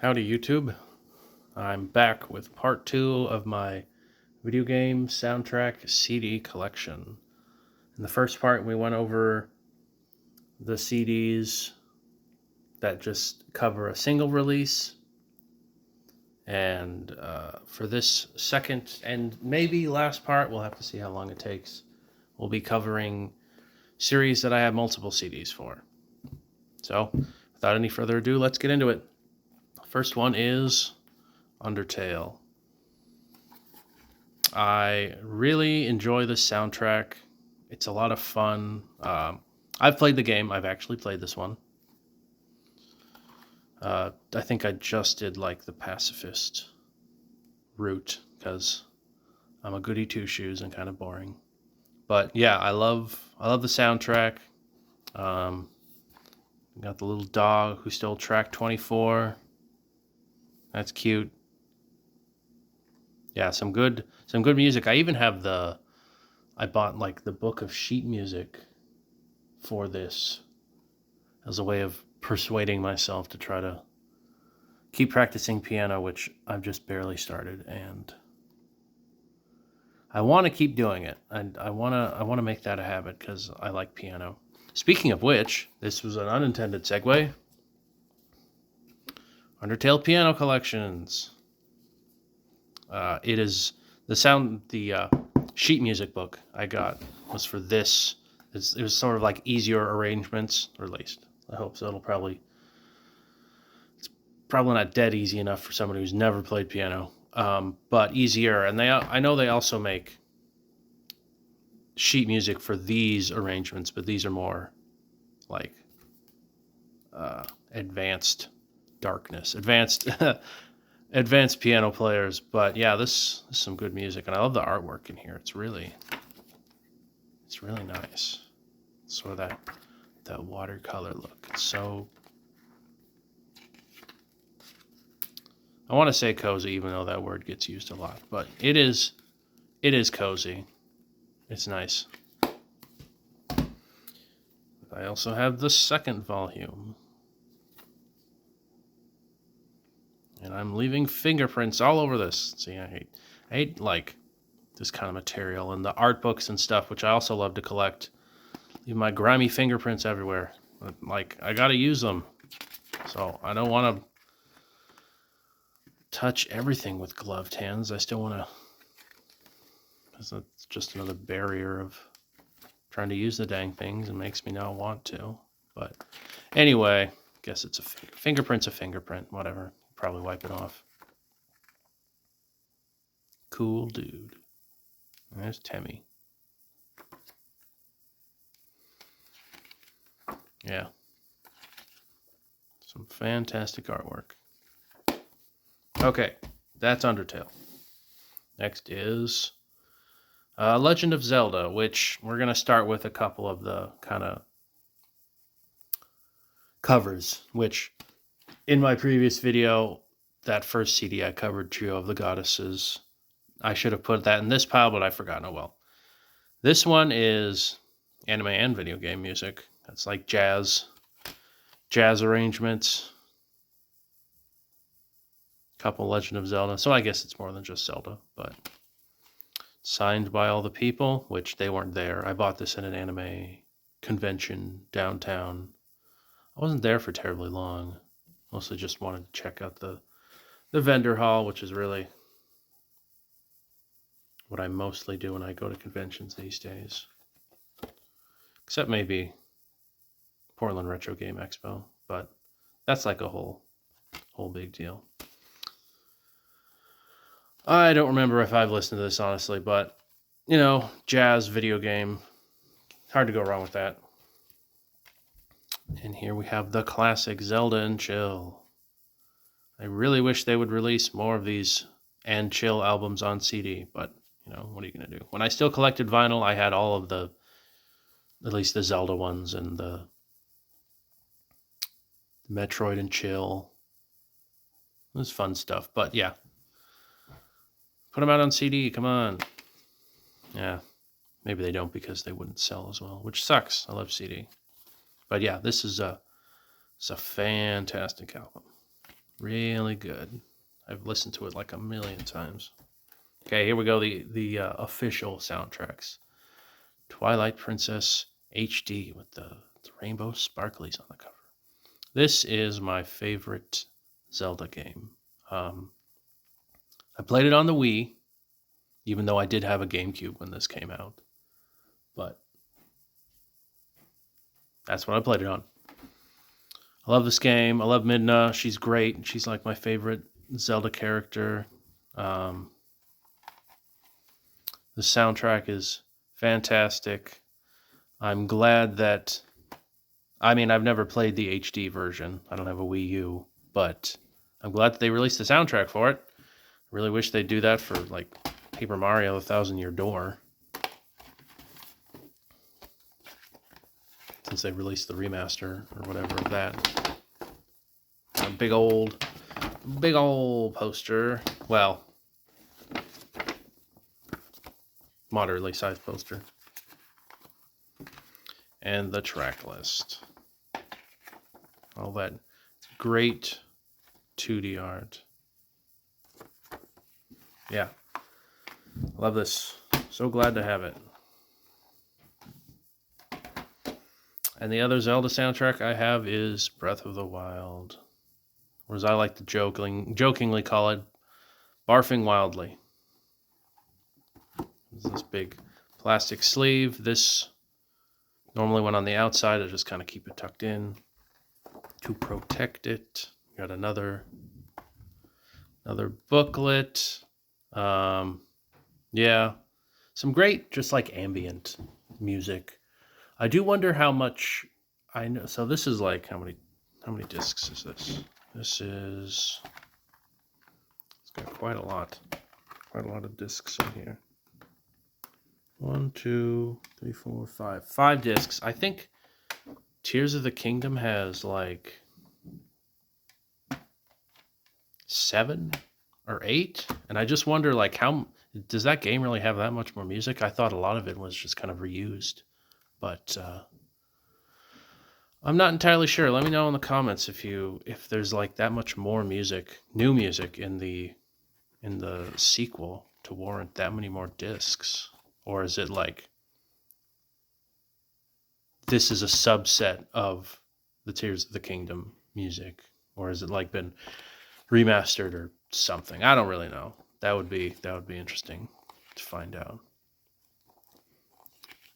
Howdy YouTube, I'm back with part 2 of my video game soundtrack CD collection. In the first part we went over the CDs that just cover a single release, and for this second and maybe last part, we'll have to see how long it takes, we'll be covering series that I have multiple CDs for. So without any further ado, let's get into it. First one is Undertale. I really enjoy the soundtrack. It's a lot of fun. I've played the game. I've actually played this one. I think I just did like the pacifist route because I'm a goody two shoes and kind of boring. But yeah, I love the soundtrack. Got the little dog who stole track 24. That's cute. Yeah, some good music. I even have I bought like the book of sheet music for this as a way of persuading myself to try to keep practicing piano, which I've just barely started, and I want to keep doing it. I want to make that a habit because I like piano. Speaking of which, this was an unintended segue. Undertale piano collections. It is the sheet music book I got was for this. It was sort of like easier arrangements, or at least I hope so. It's probably not dead easy enough for somebody who's never played piano, but easier. And I know they also make sheet music for these arrangements, but these are more like advanced advanced piano players. But yeah, this is some good music, and I love the artwork in here. It's really nice. Sort of that watercolor look. It's so, I want to say cozy, even though that word gets used a lot, but it is cozy. It's nice. I also have the second volume, and I'm leaving fingerprints all over this. See, I hate like this kind of material, and the art books and stuff, which I also love to collect. Leave my grimy fingerprints everywhere. But, like, I gotta use them, so I don't want to touch everything with gloved hands. I still want to, because it's just another barrier of trying to use the dang things and makes me not want to. But anyway, guess it's a fingerprint's a fingerprint. Whatever. Probably wipe it off. Cool dude. There's Temmie. Yeah. Some fantastic artwork. Okay, that's Undertale. Next is Legend of Zelda, which we're going to start with a couple of the kind of covers, which in my previous video, that first CD I covered, Trio of the Goddesses. I should have put that in this pile, but I forgot. Oh well. This one is anime and video game music. That's like jazz arrangements. Couple Legend of Zelda. So I guess it's more than just Zelda, but signed by all the people, which they weren't there. I bought this in an anime convention downtown. I wasn't there for terribly long. Mostly just wanted to check out the vendor hall, which is really what I mostly do when I go to conventions these days. Except maybe Portland Retro Game Expo, but that's like a whole big deal. I don't remember if I've listened to this, honestly, but, you know, jazz, video game, hard to go wrong with that. And here we have the classic Zelda and Chill. I really wish they would release more of these and Chill albums on CD, but, you know, what are you going to do? When I still collected vinyl, I had all of at least the Zelda ones and the Metroid and Chill. It was fun stuff, but yeah. Put them out on CD, come on. Yeah, maybe they don't because they wouldn't sell as well, which sucks. I love CD. But yeah, this is a fantastic album. Really good. I've listened to it like a million times. Okay, here we go. The official soundtracks. Twilight Princess HD with the rainbow sparklies on the cover. This is my favorite Zelda game. I played it on the Wii, even though I did have a GameCube when this came out. But that's what I played it on. I love this game. I love Midna. She's great. She's like my favorite Zelda character. The soundtrack is fantastic. I'm glad that... I mean, I've never played the HD version. I don't have a Wii U. But I'm glad that they released the soundtrack for it. I really wish they'd do that for, like, Paper Mario: The Thousand Year Door. Since they released the remaster or whatever of that. A big old poster. Well, moderately sized poster. And the track list. All that great 2D art. Yeah. Love this. So glad to have it. And the other Zelda soundtrack I have is Breath of the Wild. Or as I like to jokingly call it, Barfing Wildly. This big plastic sleeve. This normally went on the outside. I just kind of keep it tucked in to protect it. Got another booklet. Yeah, some great just like ambient music. I do wonder how much I know. So this is like how many discs is this? This is, it's got quite a lot of discs in here. 1, 2, 3, 4, 5. 5 discs. I think Tears of the Kingdom has like 7 or 8, and I just wonder like how does that game really have that much more music? I thought a lot of it was just kind of reused, but I'm not entirely sure. Let me know in the comments if there's like that much more music, new music in the sequel to warrant that many more discs, or is it like this is a subset of the Tears of the Kingdom music, or has it like been remastered or something? I don't really know. That would be interesting to find out.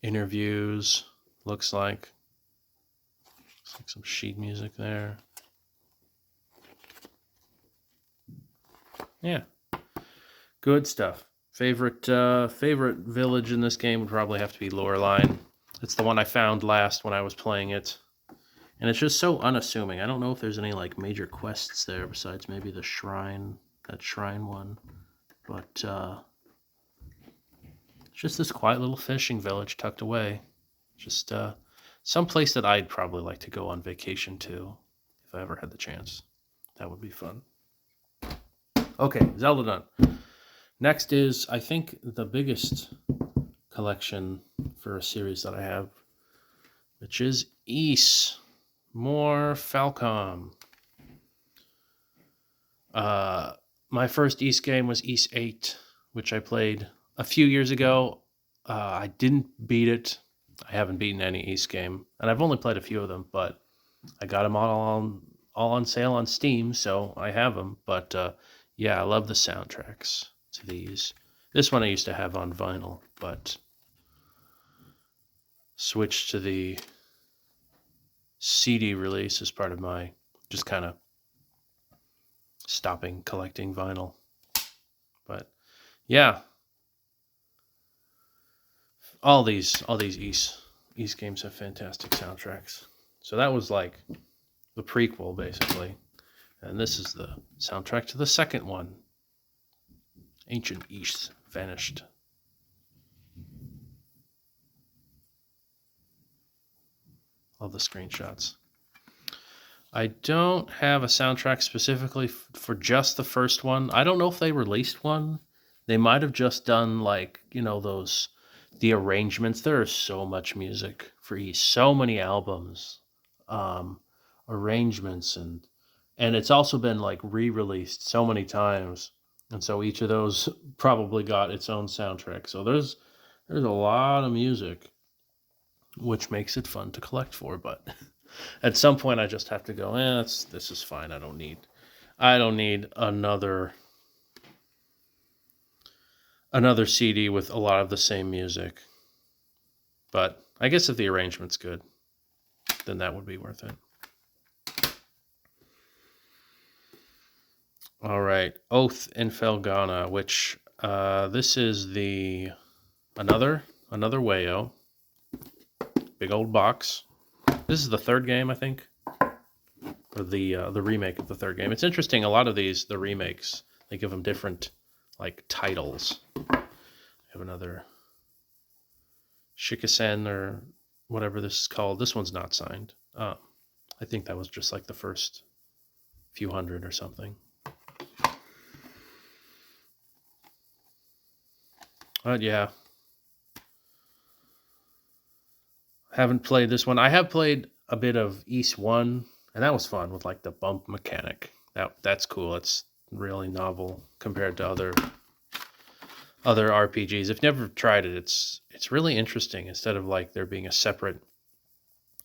Interviews looks like some sheet music there. Yeah, good stuff. Favorite village in this game would probably have to be Loreline. It's the one I found last when I was playing it. And it's just so unassuming. I don't know if there's any like major quests there besides maybe the shrine, that shrine one. But it's just this quiet little fishing village tucked away. Just some place that I'd probably like to go on vacation to if I ever had the chance. That would be fun. Okay, Zelda done. Next is, I think, the biggest collection for a series that I have, which is Ys. More Falcom. My first Ys game was Ys 8, which I played a few years ago. I didn't beat it. I haven't beaten any Ys game, and I've only played a few of them, but I got them all on sale on Steam, so I have them. But yeah, I love the soundtracks to these. This one I used to have on vinyl, but switched to the CD release as part of my just kind of stopping collecting vinyl. But yeah, all these Ys games have fantastic soundtracks. So that was like the prequel basically, and this is the soundtrack to the second one, Ancient Ys Vanished. All the screenshots. I don't have a soundtrack specifically for just the first one. I don't know if they released one. They might have just done like, the arrangements. There is so much music for Ys, so many albums, arrangements, and And it's also been like re-released so many times. And so each of those probably got its own soundtrack. So there's a lot of music, which makes it fun to collect for, but at some point I just have to go, this is fine. I don't need another CD with a lot of the same music. But I guess if the arrangement's good, then that would be worth it. All right, Oath in Felghana, which this is another Wayo, big old box. This is the third game, I think, or the remake of the third game. It's interesting. A lot of the remakes, they give them different like titles. I have another Shikasen or whatever this is called. This one's not signed. I think that was just like the first few hundred or something. But yeah, haven't played this one. I have played a bit of East 1, and that was fun with like the bump mechanic. That's cool. It's really novel compared to other RPGs. If you've never tried it, it's really interesting. Instead of like there being a separate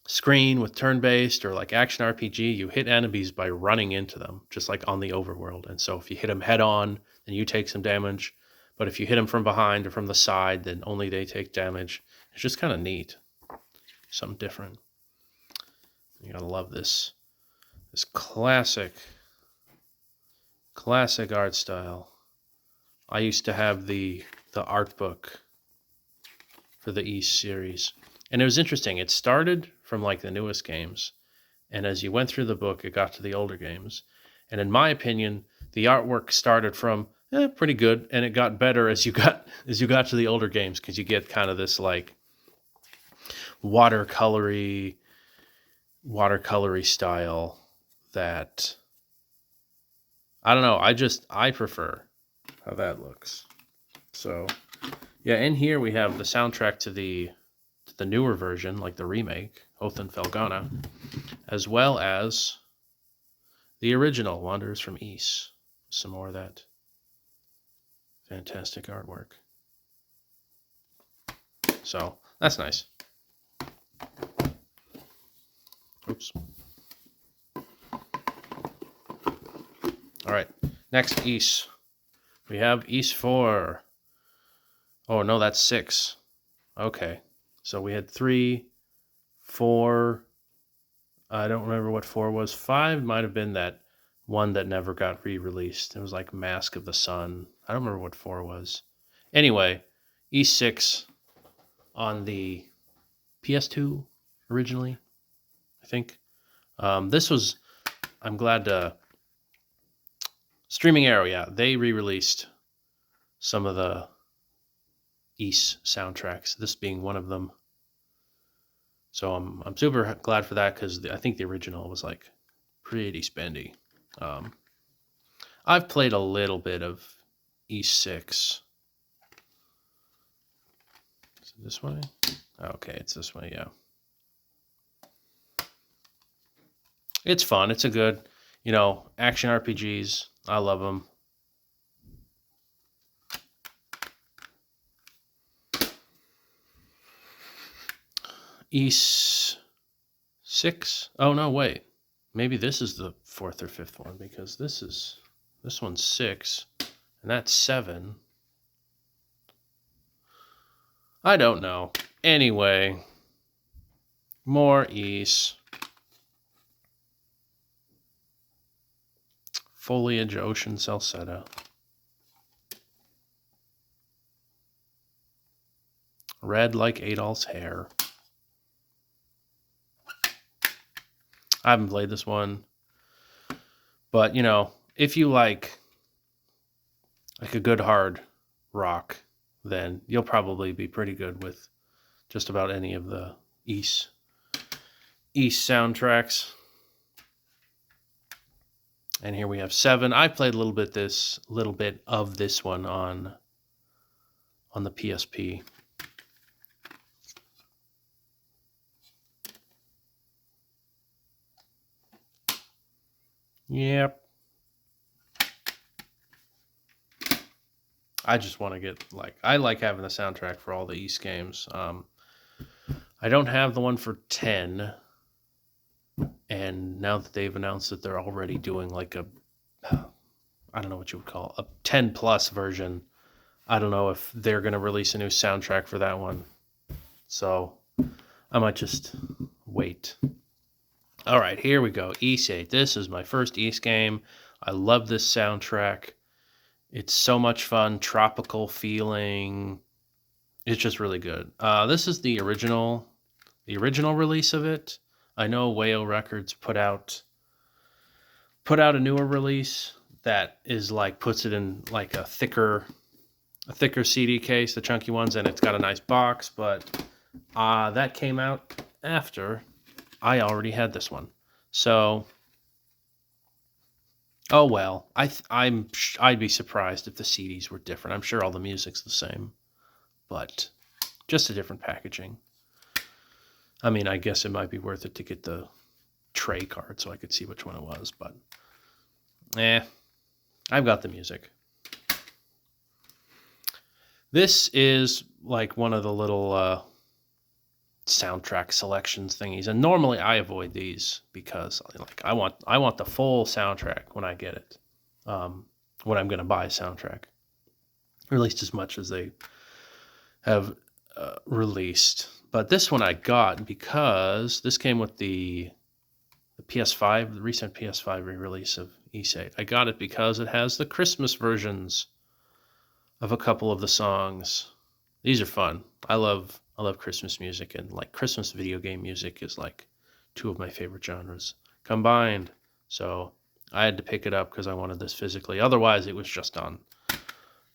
screen with turn-based or like action RPG, you hit enemies by running into them, just like on the overworld. And so if you hit them head on, then you take some damage. But if you hit them from behind or from the side, then only they take damage. It's just kind of neat. Something different. You gotta love this classic art style. I used to have the art book for the East series, and it was interesting. It started from like the newest games, and as you went through the book, it got to the older games. And in my opinion, the artwork started from pretty good, and it got better as you got to the older games, because you get kind of this like watercolory style that I don't know. I prefer how that looks. So yeah, in here we have the soundtrack to the newer version, like the remake, Oath in Felghana, as well as the original Wanderers from East. Some more of that fantastic artwork. So that's nice. Oops. All right, next East. We have East 4. Oh, no, that's 6. Okay, so we had 3, 4. I don't remember what 4 was. 5 might have been that one that never got re-released. It was like Mask of the Sun. I don't remember what 4 was. Anyway, East 6 on the PS2 originally, I think. This was, I'm glad to... Streaming Arrow, yeah, they re-released some of the East soundtracks, this being one of them. So I'm super glad for that, because I think the original was like pretty spendy. I've played a little bit of East 6. Is it this way? Okay, it's this way, yeah. It's fun. It's a good, action RPGs. I love them. East 6. Oh no, wait. Maybe this is the 4th or 5th one, because this one's 6 and that's 7. I don't know. Anyway, more East. Foliage Ocean Salsetta. Red like Adolf's hair. I haven't played this one, but if you like a good hard rock, then you'll probably be pretty good with just about any of the East soundtracks. And here we have 7. I played a little bit of this one on the PSP. Yep. I just want to get I like having the soundtrack for all the East games. I don't have the one for 10, and now that they've announced that they're already doing like a, I don't know what you would call a 10 plus version. I don't know if they're going to release a new soundtrack for that one. So I might just wait. All right, here we go. East 8. This is my first East game. I love this soundtrack. It's so much fun, tropical feeling. It's just really good. This is the original release of it. I know Whale Records put out a newer release that is like puts it in like a thicker CD case, the chunky ones, and it's got a nice box. But that came out after I already had this one, so oh well. I'd be surprised if the CDs were different. I'm sure all the music's the same, but just a different packaging. I mean, I guess it might be worth it to get the tray card so I could see which one it was, but I've got the music. This is like one of the little soundtrack selections thingies, and normally I avoid these because like I want the full soundtrack when I get it, when I'm going to buy a soundtrack, or at least as much as they have released. But this one I got because this came with the PS5, the recent PS5 re-release of East 8. I got it because it has the Christmas versions of a couple of the songs. These are fun. I love Christmas music, and like Christmas video game music is like two of my favorite genres combined. So I had to pick it up because I wanted this physically. Otherwise, it was just on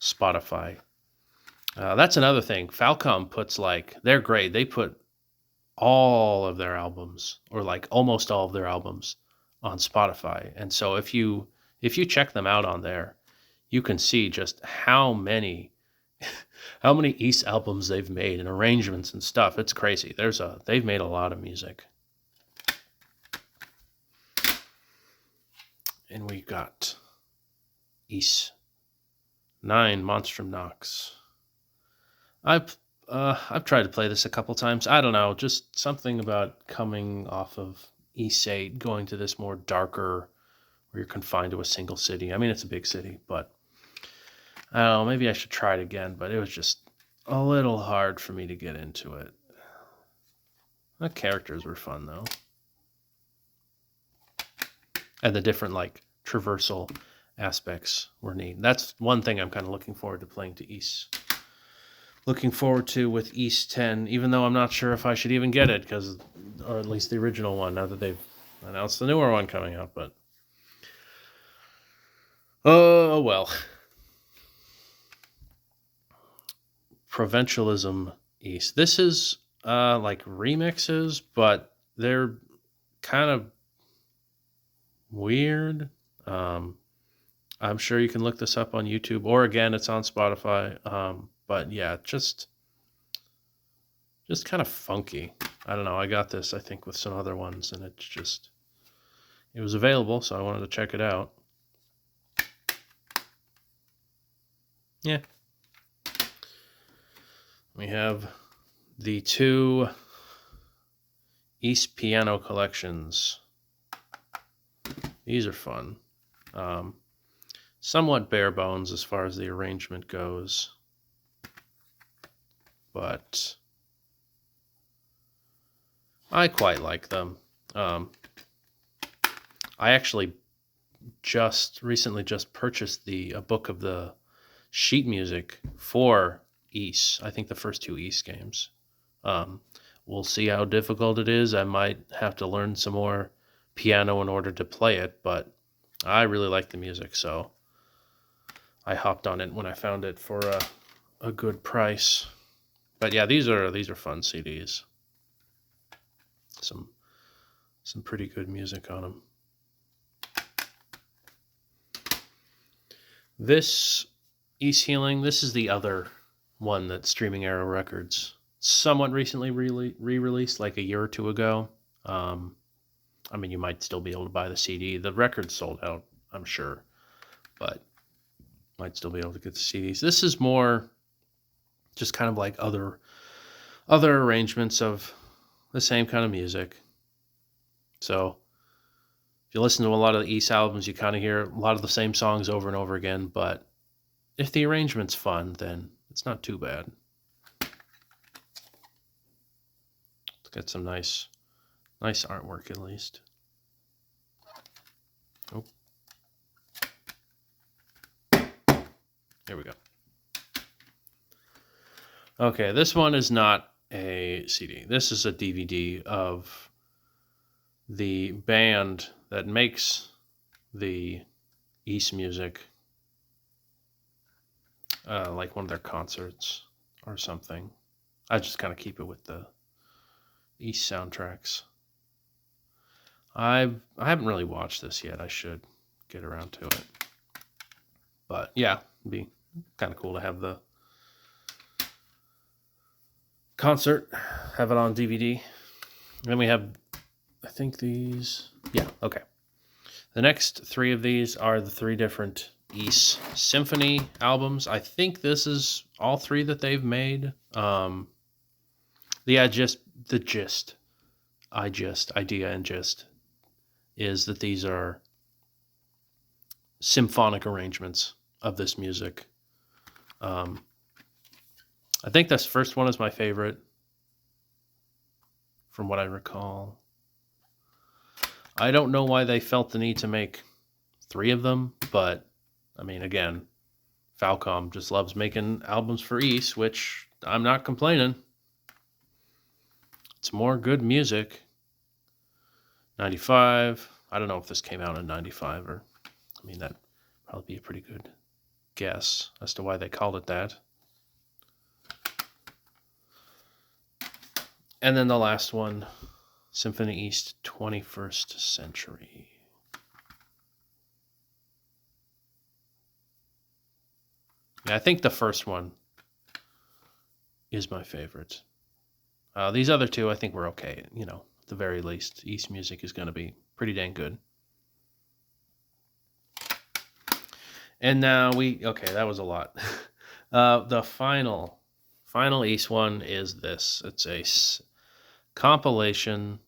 Spotify. That's another thing. Falcom puts they're great. They put all of their albums, or like almost all of their albums, on Spotify. And so if you check them out on there, you can see just how many East albums they've made and arrangements and stuff. It's crazy. They've made a lot of music. And we got East 9 Monstrum Nox. I've tried to play this a couple times. I don't know, just something about coming off of East 8, going to this more darker, where you're confined to a single city. I mean, it's a big city, but I don't know, maybe I should try it again, but it was just a little hard for me to get into it. The characters were fun, though. And the different, traversal aspects were neat. That's one thing I'm kind of looking forward to playing to East. Looking forward to with East 10, even though I'm not sure if I should even get it, or at least the original one, now that they've announced the newer one coming out, but oh well. Provincialism East. This is like remixes, but they're kind of weird. I'm sure you can look this up on YouTube, or again, it's on Spotify. But yeah, just kind of funky. I don't know. I got this, I think, with some other ones, and it was available, so I wanted to check it out. Yeah. We have the 2 East piano collections. These are fun. Somewhat bare bones as far as the arrangement goes, but I quite like them. I actually recently purchased a book of the sheet music for East. I think the first 2 East games. We'll see how difficult it is. I might have to learn some more piano in order to play it, but I really like the music, so I hopped on it when I found it for a good price. But yeah, these are fun CDs. Some pretty good music on them. This East Healing, this is the other one that Streaming Arrow Records somewhat recently re-released, like a year or 2 ago. I mean, you might still be able to buy the CD. The record's sold out, I'm sure, but might still be able to get the CDs. This is more just kind of like other arrangements of the same kind of music. So if you listen to a lot of the East albums, you kind of hear a lot of the same songs over and over again, but if the arrangement's fun, then it's not too bad. It's got some nice artwork at least. Oh. Here we go. Okay, this one is not a CD. This is a DVD of the band that makes the East music, like one of their concerts or something. I just kind of keep it with the East soundtracks. I haven't really watched this yet. I should get around to it. But yeah, it'd be kind of cool to have the concert, have it on DVD. Then we have, I think these, yeah, okay. The next three of these are the three different East Symphony albums. I think this is all three that they've made. Idea and gist is that these are symphonic arrangements of this music. I think this first one is my favorite, from what I recall. I don't know why they felt the need to make three of them, but I mean, again, Falcom just loves making albums for East, which I'm not complaining. It's more good music. 95. I don't know if this came out in 95 or, I mean, that'd probably be a pretty good guess as to why they called it that. And then the last one, Symphony East 21st Century. Yeah, I think the first one is my favorite. These other two, I think, were okay. You know, at the very least, East music is going to be pretty dang good. And now okay, that was a lot. The final East one is this. It's a compilation,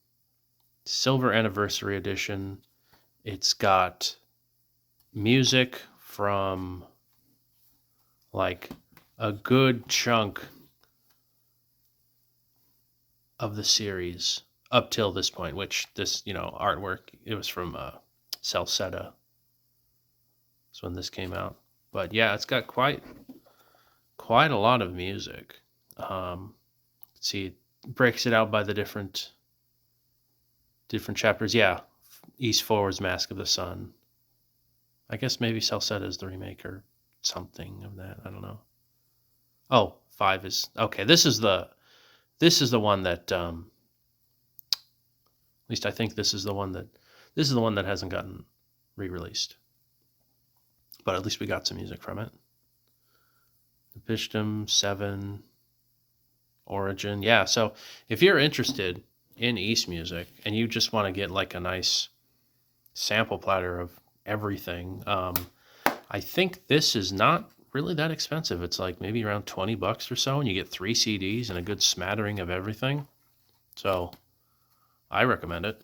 Silver Anniversary Edition. It's got music from like a good chunk of the series up till this point, which this, artwork, it was from Salsetta. That's when this came out. But yeah, it's got quite a lot of music. Let's see, it breaks it out by the different chapters. Yeah, East Forward's Mask of the Sun. I guess maybe Salsetta is the remake or something of that. I don't know. Oh, 5 is okay. This is the one that at least I think this is the one that hasn't gotten re-released. But at least we got some music from it. The Bishtam 7 Origin. Yeah, so if you're interested in East music and you just want to get like a nice sample platter of everything, I think this is not really that expensive. It's like maybe around $20 or so, and you get 3 CDs and a good smattering of everything. So I recommend it.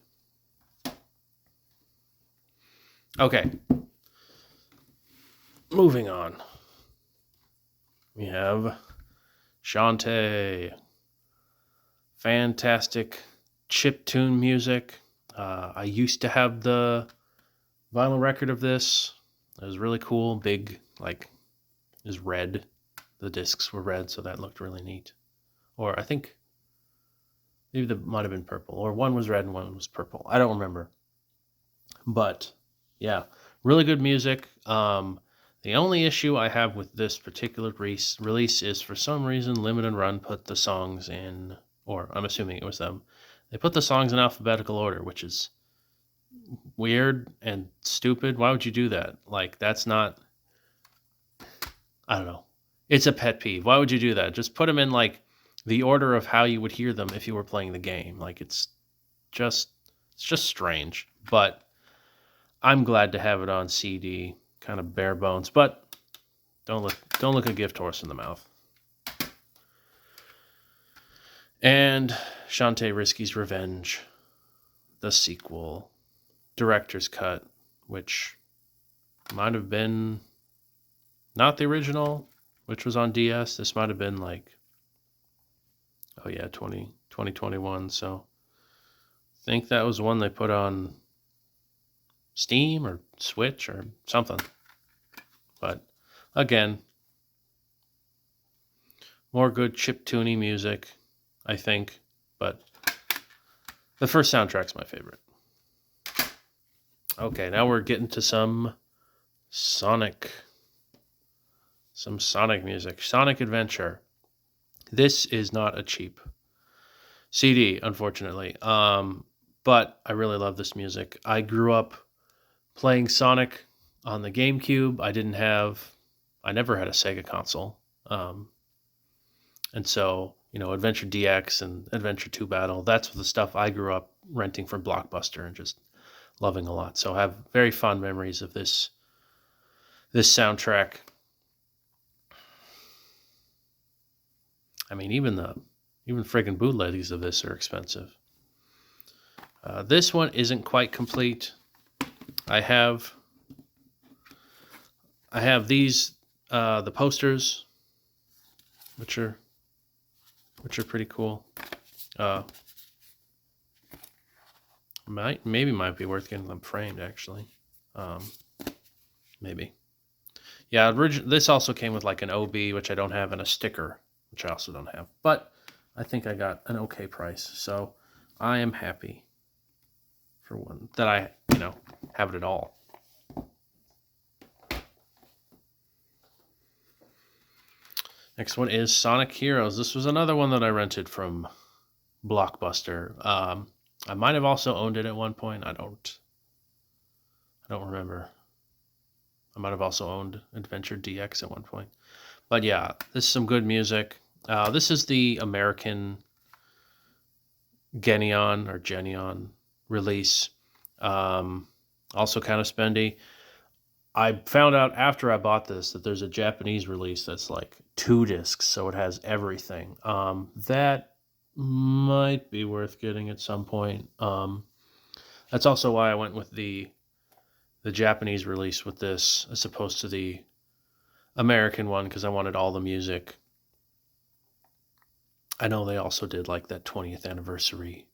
Okay. Moving on. We have Shantae. Fantastic chiptune music. I used to have the vinyl record of this. It was really cool. Big, like, it was red. The discs were red, so that looked really neat. Or I think maybe that might have been purple. Or one was red and one was purple. I don't remember. But, yeah, really good music. The only issue I have with this particular release is for some reason Limited Run put the songs in, or I'm assuming it was them, they put the songs in alphabetical order, which is weird and stupid. Why would you do that? Like, that's not, I don't know. It's a pet peeve. Why would you do that? Just put them in like the order of how you would hear them if you were playing the game. Like, it's just It's just strange, but I'm glad to have it on CD, kind of bare bones, but don't look a gift horse in the mouth. And Shantae Risky's Revenge, the sequel, director's cut, which might have been not the original, which was on DS. This might have been like, 2021. So I think that was one they put on Steam or Switch or something. But again, more good chiptune music, I think. But the first soundtrack's my favorite. Okay, now we're getting to some Sonic music. Sonic Adventure. This is not a cheap CD, unfortunately. But I really love this music. I grew up playing Sonic on the GameCube. I never had a Sega console. And so, Adventure DX and Adventure 2 Battle, that's the stuff I grew up renting from Blockbuster and just loving a lot. So I have very fond memories of this soundtrack. I mean, even friggin' bootlegs of this are expensive. This one isn't quite complete. I have these the posters, which are pretty cool. Might be worth getting them framed, actually. Maybe. Yeah, this also came with like an OB, which I don't have, and a sticker, which I also don't have. But I think I got an okay price, so I am happy for one that I, have it at all. Next one is Sonic Heroes. This was another one that I rented from Blockbuster. I might have also owned it at one point. I don't remember. I might have also owned Adventure DX at one point. But yeah, this is some good music. This is the American Genion release. Also kind of spendy. I found out after I bought this that there's a Japanese release that's like 2 discs, so it has everything. That might be worth getting at some point. That's also why I went with the Japanese release with this as opposed to the American one, because I wanted all the music. I know they also did like that 20th anniversary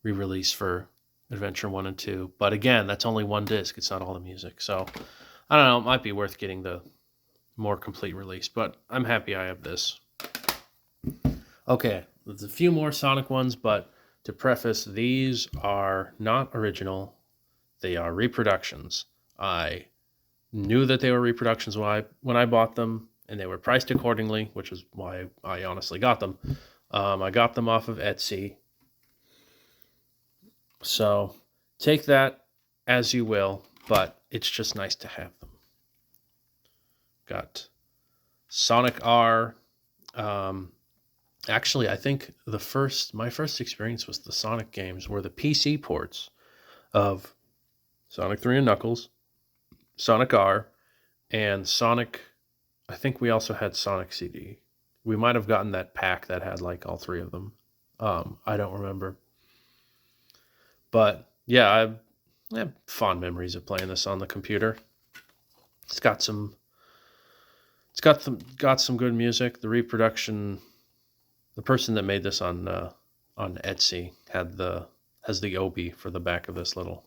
re-release for Adventure 1 and 2. But again, that's only 1 disc. It's not all the music. So, I don't know. It might be worth getting the more complete release. But I'm happy I have this. Okay, there's a few more Sonic ones. But to preface, these are not original. They are reproductions. I knew that they were reproductions when I bought them. And they were priced accordingly, which is why I honestly got them. I got them off of Etsy. So take that as you will, but it's just nice to have them. Got Sonic R. Actually, I think my first experience with the Sonic games were the PC ports of Sonic 3 and Knuckles, Sonic R, and Sonic. I think we also had Sonic CD. We might have gotten that pack that had like all 3 of them. I don't remember. But yeah, I have fond memories of playing this on the computer. It's got some good music. The reproduction, the person that made this on Etsy has the OB for the back of this little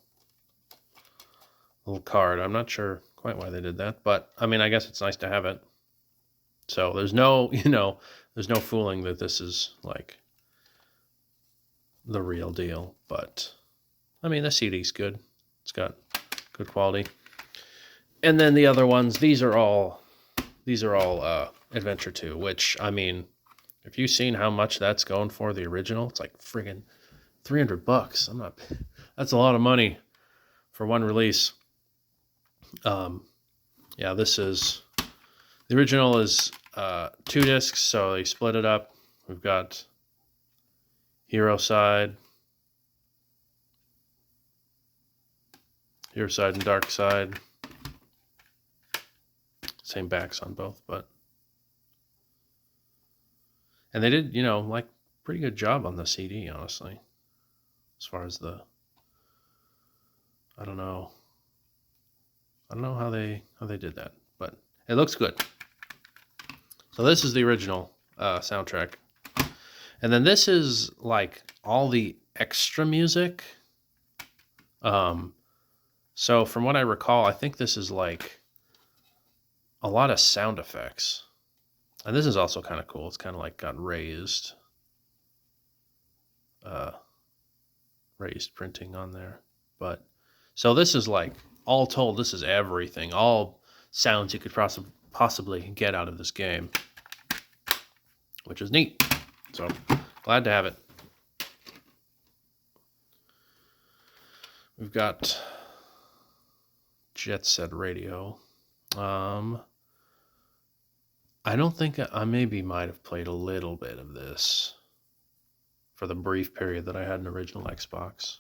card. I'm not sure quite why they did that, but I mean, I guess it's nice to have it. So there's no fooling that this is like the real deal, but I mean, the CD's good. It's got good quality. And then the other ones, these are all Adventure 2, which, I mean, if you've seen how much that's going for the original, it's like friggin' $300. That's a lot of money for one release. Yeah, the original is 2 discs, so they split it up. We've got Hero Side, Your Side and Dark Side. Same backs on both, but. And they did, like, pretty good job on the CD, honestly. As far as the. I don't know how they did that, but it looks good. So this is the original soundtrack. And then this is like all the extra music. So from what I recall, I think this is like a lot of sound effects. And this is also kind of cool. It's kind of like got raised printing on there. But so this is like, all told, this is everything. All sounds you could possibly get out of this game, which is neat. So glad to have it. We've got Jet Set Radio. I don't think I might have played a little bit of this for the brief period that I had an original Xbox.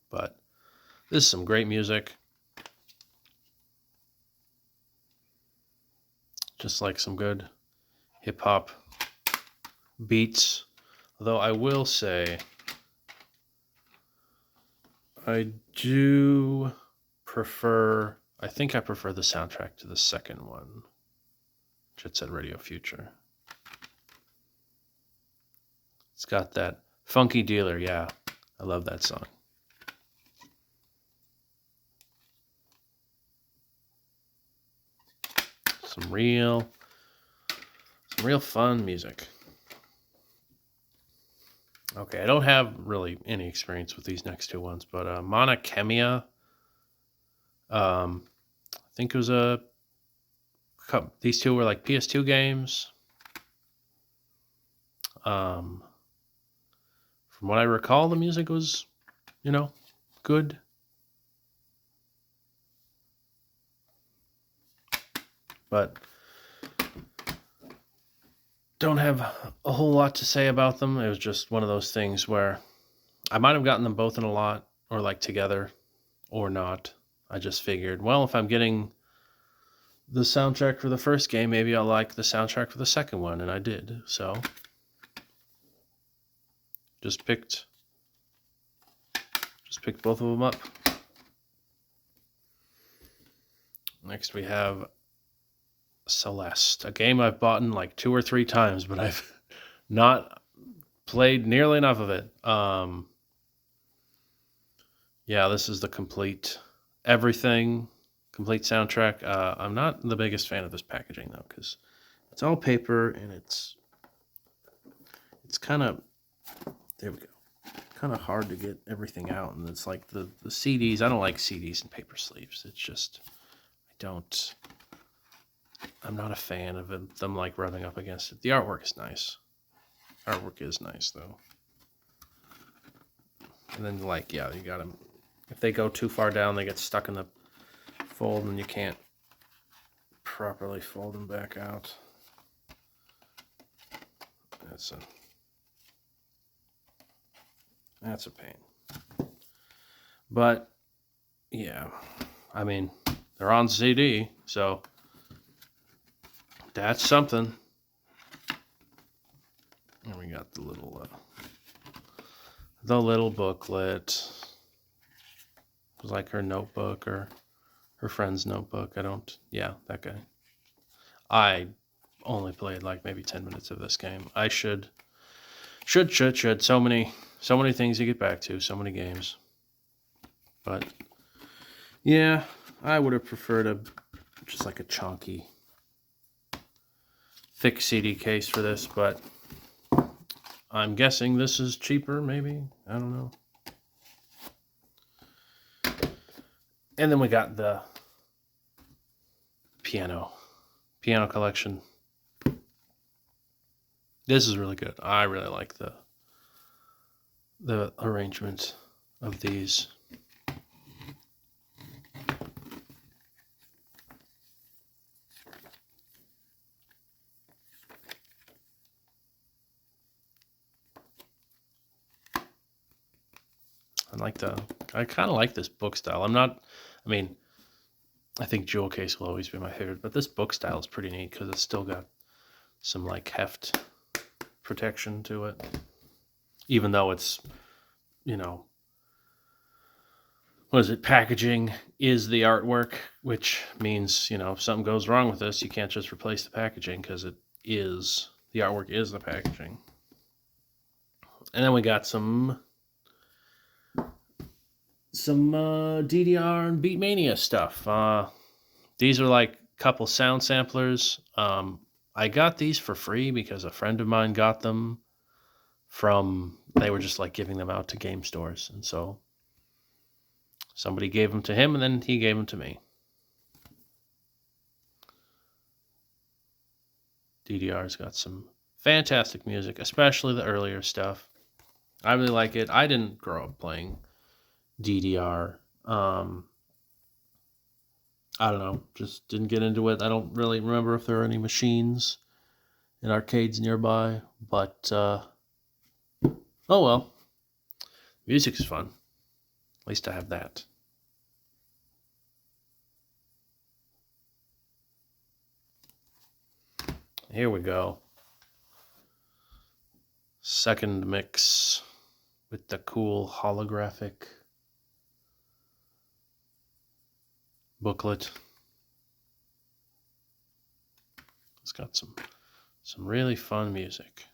But this is some great music. Just like some good hip hop beats. Although I will say, I think I prefer the soundtrack to the second one, Jet Set Radio Future. It's got that funky dealer, yeah. I love that song. Some real fun music. Okay, I don't have really any experience with these next two ones, but Mana Chemia, I think it was these two were like PS2 games. From what I recall, the music was, good. But don't have a whole lot to say about them. It was just one of those things where I might have gotten them both in a lot, or like together, or not. I just figured, well, if I'm getting the soundtrack for the first game, maybe I'll like the soundtrack for the second one, and I did. So just picked both of them up. Next we have Celeste, a game I've bought in like 2 or 3 times, but I've not played nearly enough of it. Yeah, this is the complete soundtrack. I'm not the biggest fan of this packaging though, because it's all paper and it's kind of, there we go, kind of hard to get everything out. And it's like the CDs, I don't like CDs in paper sleeves. It's just, I'm not a fan of them like rubbing up against it. The artwork is nice. Artwork is nice though. And then like, yeah, you got them. If they go too far down, they get stuck in the fold and you can't properly fold them back out. That's a pain. But yeah, I mean, they're on CD, so that's something. And we got the little booklet. It was like her notebook or her friend's notebook. That guy. I only played like maybe 10 minutes of this game. I should. So many things to get back to, so many games. But yeah, I would have preferred just like a chunky, thick CD case for this, but I'm guessing this is cheaper, maybe. I don't know. And then we got the piano collection. This is really good. I really like the arrangement of these. I kind of like this book style. I mean, I think jewel case will always be my favorite, but this book style is pretty neat because it's still got some like heft protection to it, even though it's, what is it? Packaging is the artwork, which means, if something goes wrong with this, you can't just replace the packaging because the artwork is the packaging. And then we got some DDR and Beatmania stuff. These are like a couple sound samplers. I got these for free because a friend of mine got them they were just like giving them out to game stores. And so somebody gave them to him and then he gave them to me. DDR's got some fantastic music, especially the earlier stuff. I really like it. I didn't grow up playing DDR. I don't know, just didn't get into it. I don't really remember if there are any machines in arcades nearby, but oh well. Music is fun. At least I have that. Here we go. Second mix with the cool holographic booklet. It's got some really fun music.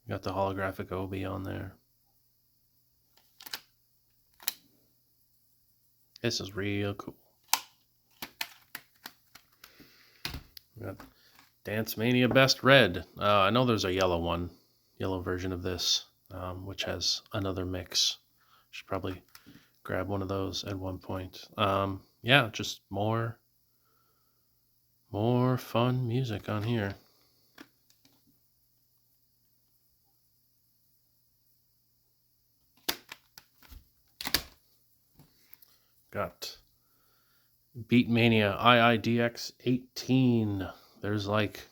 Got the holographic OB on there. This is real cool. We got Dance Mania Best Red. I know there's a yellow version of this, which has another mix. Should probably grab one of those at one point. Yeah, just more fun music on here. Got Beatmania IIDX 18. There's like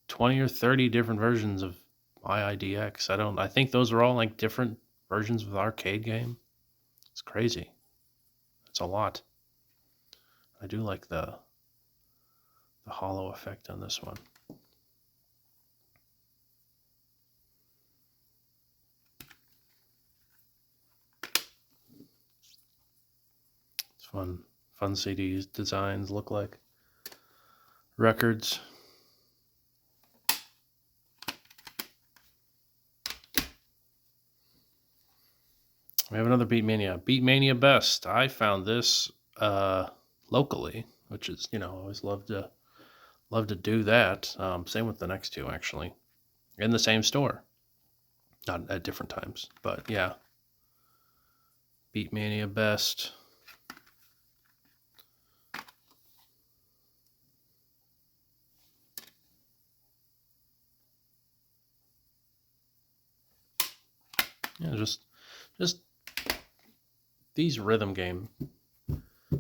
20 or 30 different versions of IIDX. I think those are all like different versions of the arcade game. It's crazy. It's a lot. I do like the hollow effect on this one. It's fun CDs. Designs look like records. We have another Beatmania. Beatmania Best. I found this locally, which is, I always love to do that. Same with the next two, actually. In the same store. Not at different times, but yeah. Beatmania Best. Yeah, just these rhythm game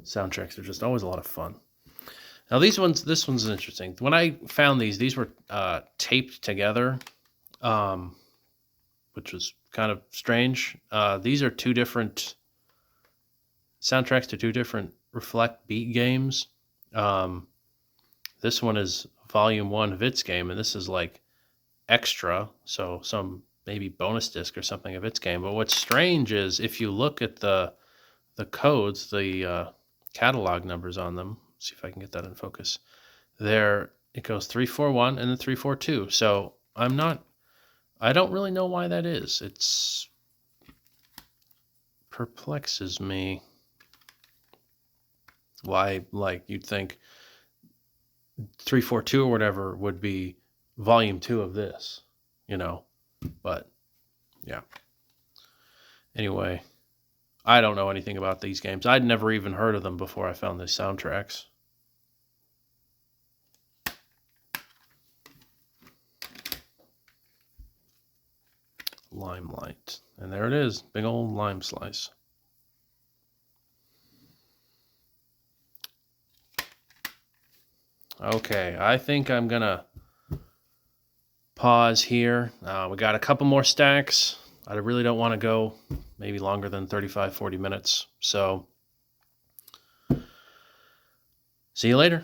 soundtracks are just always a lot of fun. Now this one's interesting. When I found these were taped together, which was kind of strange. These are two different soundtracks to two different Reflect Beat games. This one is Volume 1 of its game, and this is like extra, so some maybe bonus disc or something of its game. But what's strange is if you look at the codes, the catalog numbers on them, see if I can get that in focus. There it goes 341 and then 342. So I don't really know why that is. It's perplexes me. Why, like, you'd think 342 or whatever would be volume 2 of this, but yeah. Anyway, I don't know anything about these games. I'd never even heard of them before I found these soundtracks. Limelight. And there it is. Big old lime slice. Okay, I think I'm going to pause here. We got a couple more stacks. I really don't want to go maybe longer than 35, 40 minutes. So see you later.